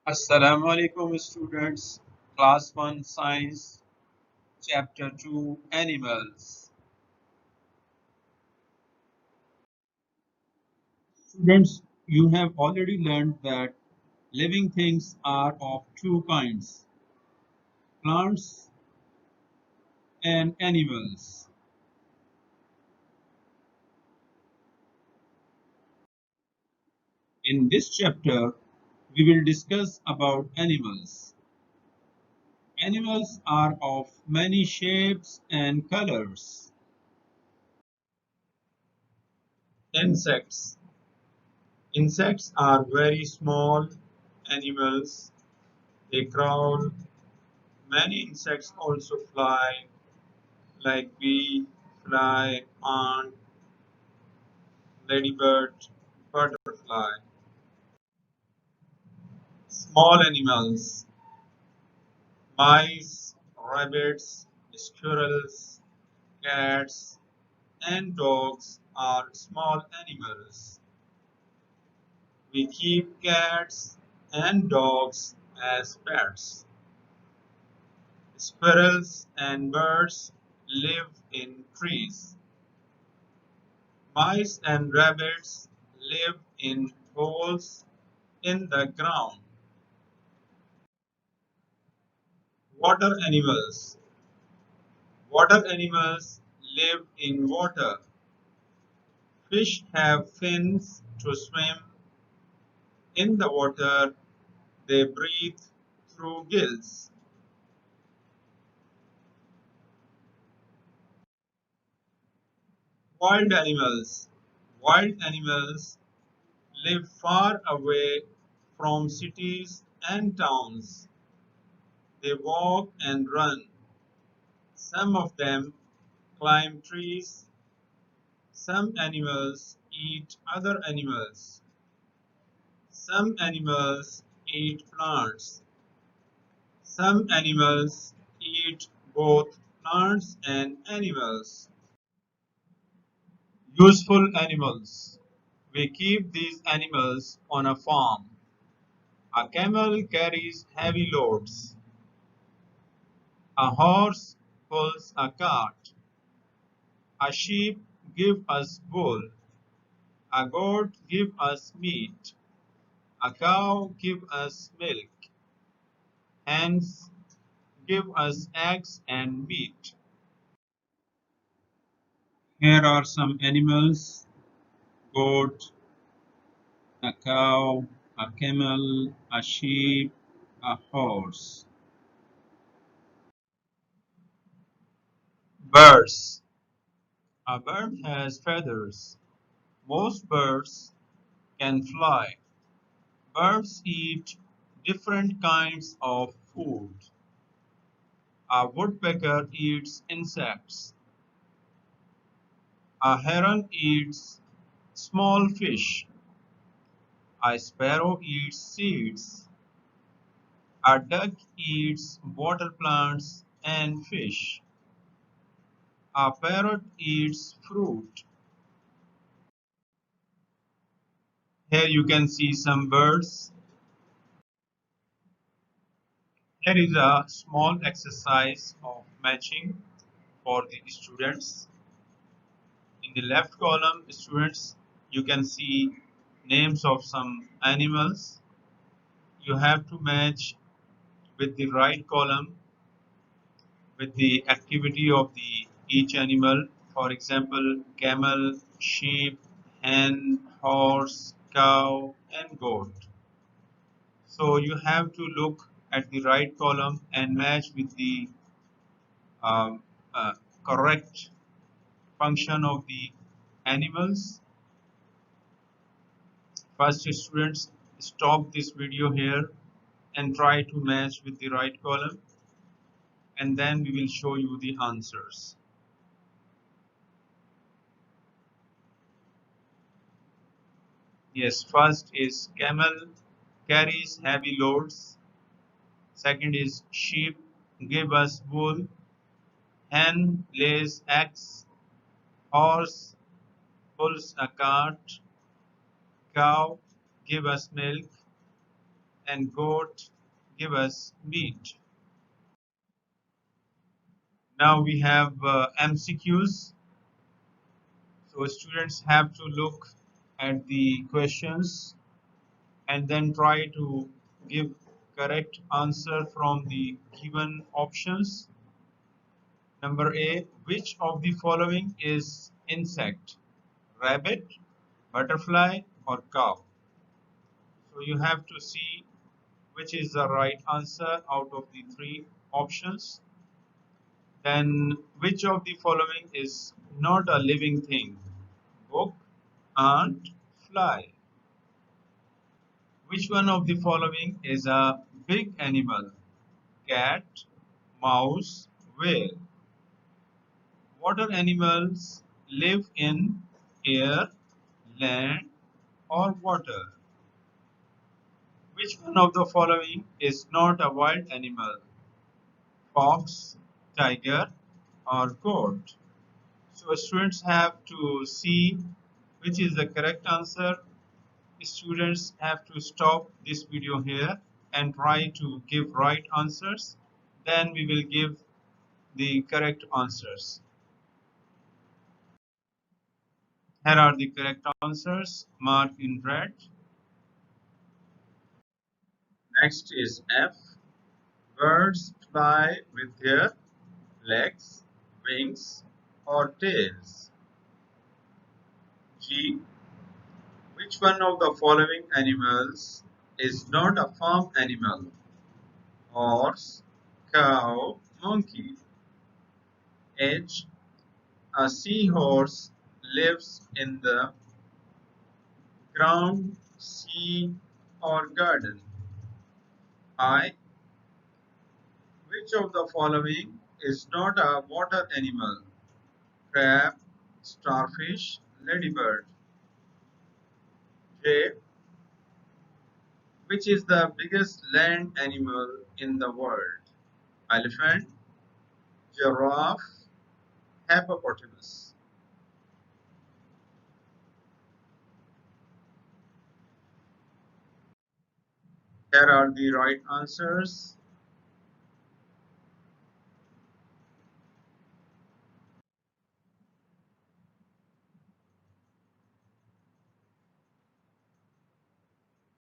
Assalamu alaikum students. Class 1 Science Chapter 2 Animals. Students, you have already learned that living things are of two kinds, plants and animals. In this chapter, we will discuss about animals. Animals are of many shapes and colors. Insects. Insects are very small animals. They crawl. Many insects also fly, like bee, fly, ant, ladybird, butterfly. Small animals, mice, rabbits, squirrels, cats, and dogs are small animals. We keep cats and dogs as pets. Squirrels and birds live in trees. Mice and rabbits live in holes in the ground. Water animals. Water animals live in water. Fish have fins to swim in the water. They breathe through gills. Wild animals. Wild animals live far away from cities and towns. They walk and run. Some of them climb trees. Some animals eat other animals. Some animals eat plants. Some animals eat both plants and animals. Useful animals. We keep these animals on a farm. A camel carries heavy loads. A horse pulls a cart. A sheep gives us wool. A goat gives us meat. A cow gives us milk. Hens give us eggs and meat. Here are some animals: goat, a cow, a camel, a sheep, a horse. Birds. A bird has feathers. Most birds can fly. Birds eat different kinds of food. A woodpecker eats insects. A heron eats small fish. A sparrow eats seeds. A duck eats water plants and fish. A parrot eats fruit. Here you can see some birds. Here is a small exercise of matching for the students. In the left column, students, you can see names of some animals. You have to match with the right column with the activity of the each animal. For example, camel, sheep, hen, horse, cow, and goat. So you have to look at the right column and match with the um, uh, correct function of the animals. First, students, stop this video here and try to match with the right column, and then we will show you the answers. Yes, first is camel carries heavy loads. Second is sheep give us wool. Hen lays eggs. Horse pulls a cart. Cow give us milk. and goat give us meat. Now we have MCQs. So students have to look at the questions and then try to give correct answer from the given options. Number A, which of the following is insect? Rabbit, butterfly, or cow? So you have to see which is the right answer out of the three options. Then which of the following is not a living thing? Book, ant, fly. Which one of the following is a big animal? Cat, mouse, whale. Water animals live in air, land, or water. Which one of the following is not a wild animal? Fox, tiger, or goat? So students have to see which is the correct answer. Students have to stop this video here and try to give right answers. Then we will give the correct answers. Here are the correct answers marked in red. Next is F. Birds fly with their legs, wings, or tails. G. Which one of the following animals is not a farm animal? Horse, cow, monkey. H. A seahorse lives in the ground, sea, or garden. I. Which of the following is not a water animal? Crab, starfish, ladybird. J. Which is the biggest land animal in the world? Elephant, giraffe, hippopotamus. Here are the right answers.